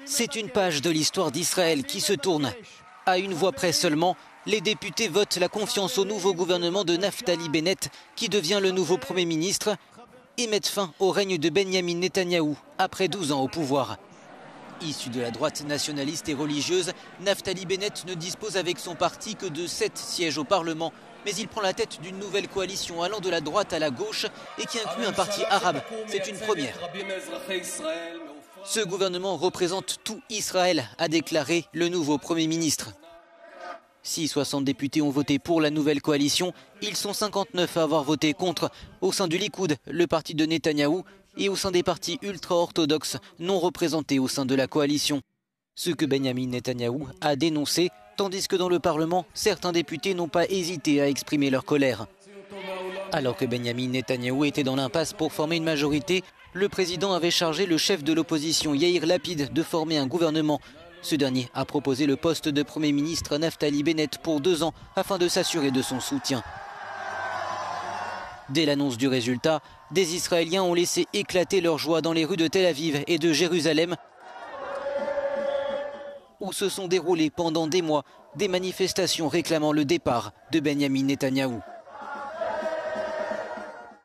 C'est une page de l'histoire d'Israël qui se tourne. À une voix près seulement, les députés votent la confiance au nouveau gouvernement de Naftali Bennett, qui devient le nouveau Premier ministre, et mettent fin au règne de Benyamin Netanyahou, après 12 ans au pouvoir. Issu de la droite nationaliste et religieuse, Naftali Bennett ne dispose avec son parti que de 7 sièges au Parlement, mais il prend la tête d'une nouvelle coalition allant de la droite à la gauche et qui inclut un parti arabe. C'est une première. Ce gouvernement représente tout Israël, a déclaré le nouveau Premier ministre. Si 60 députés ont voté pour la nouvelle coalition, ils sont 59 à avoir voté contre, au sein du Likoud, le parti de Netanyahou, et au sein des partis ultra-orthodoxes non représentés au sein de la coalition. Ce que Benyamin Netanyahou a dénoncé, tandis que dans le Parlement, certains députés n'ont pas hésité à exprimer leur colère. Alors que Benyamin Netanyahou était dans l'impasse pour former une majorité, le président avait chargé le chef de l'opposition Yair Lapid de former un gouvernement. Ce dernier a proposé le poste de Premier ministre Naftali Bennett pour 2 ans afin de s'assurer de son soutien. Dès l'annonce du résultat, des Israéliens ont laissé éclater leur joie dans les rues de Tel Aviv et de Jérusalem, où se sont déroulées pendant des mois des manifestations réclamant le départ de Benyamin Netanyahou.